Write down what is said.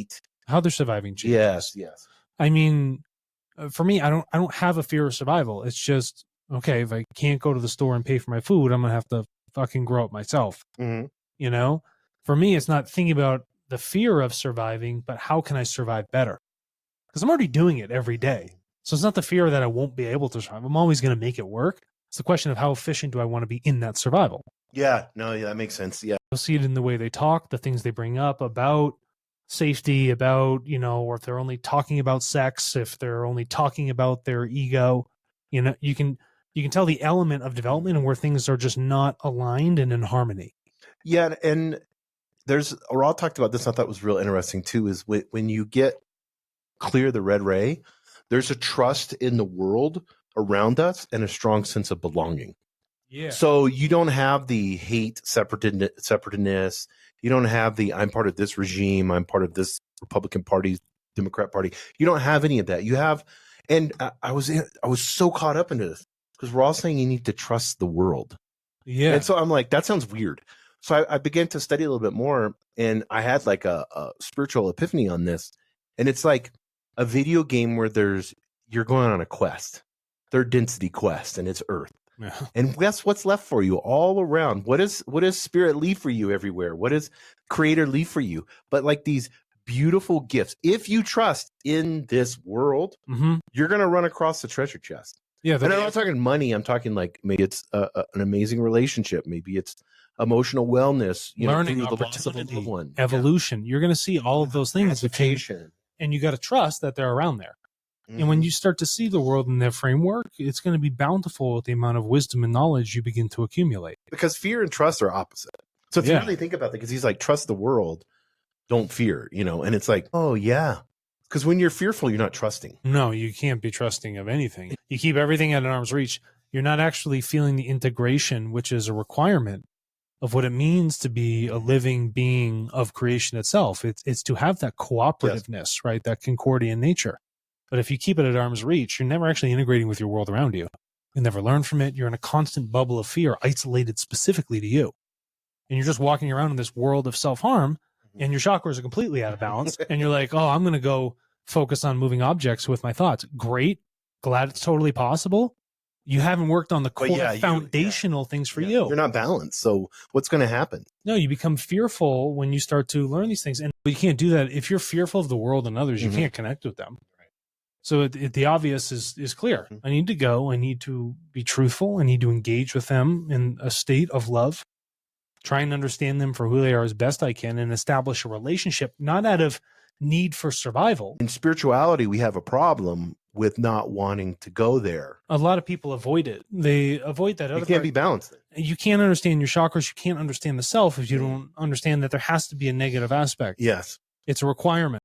cheat. How they're surviving changes. Yes, yes. I mean, for me, I don't have a fear of survival. It's just, okay, if I can't go to the store and pay for my food, I'm going to have to fucking grow up myself. Mm-hmm. You know, for me, it's not thinking about the fear of surviving, but how can I survive better? Because I'm already doing it every day. So it's not the fear that I won't be able to survive. I'm always going to make it work. It's the question of how efficient do I want to be in that survival? Yeah, no, yeah, that makes sense. Yeah. You'll see it in the way they talk, the things they bring up about safety, about, you know, or if they're only talking about sex, if they're only talking about their ego, you know, you can tell the element of development and where things are just not aligned and in harmony. Yeah, and Raw talked about this. I thought was real interesting too. Is when you get clear the red ray, there's a trust in the world around us and a strong sense of belonging. Yeah. So you don't have the hate, separateness. You don't have the I'm part of this regime. I'm part of this Republican Party, Democrat Party. You don't have any of that. You have, and I was so caught up into this because we're all saying you need to trust the world. Yeah. And so I'm like, that sounds weird. So I began to study a little bit more, and I had like a spiritual epiphany on this. And it's like a video game where you're going on a quest, third density quest, and it's Earth. Yeah. And guess what's left for you all around? What does Spirit leave for you everywhere? What does Creator leave for you? But like these beautiful gifts. If you trust in this world, you're going to run across the treasure chest. Yeah. And I'm not talking money. I'm talking like maybe it's an amazing relationship. Maybe it's emotional wellness, learning, the loss of a loved one, evolution. You're going to see all of those things. Education. And you got to trust that they're around there. And when you start to see the world in their framework, it's going to be bountiful with the amount of wisdom and knowledge you begin to accumulate. Because fear and trust are opposite. So if you really think about it, because he's like, trust the world, don't fear, and it's like, oh yeah. Because when you're fearful, you're not trusting. No, you can't be trusting of anything. You keep everything at an arm's reach. You're not actually feeling the integration, which is a requirement of what it means to be a living being of creation itself. It's to have that cooperativeness, right? That Concordian nature. But if you keep it at arm's reach, you're never actually integrating with your world around you. You never learn from it. You're in a constant bubble of fear, isolated specifically to you. And you're just walking around in this world of self-harm, and your chakras are completely out of balance. And you're like, oh, I'm going to go focus on moving objects with my thoughts. Great. Glad it's totally possible. You haven't worked on the core foundational things for you. You're not balanced. So what's going to happen? No, you become fearful when you start to learn these things. And you can't do that. If you're fearful of the world and others, you can't connect with them. So the obvious is clear. I need to go. I need to be truthful. I need to engage with them in a state of love, try and understand them for who they are as best I can, and establish a relationship, not out of need for survival. In spirituality, we have a problem with not wanting to go there. A lot of people avoid it. They avoid that. You can't be balanced. You can't understand your chakras. You can't understand the self if you don't understand that there has to be a negative aspect. Yes. It's a requirement.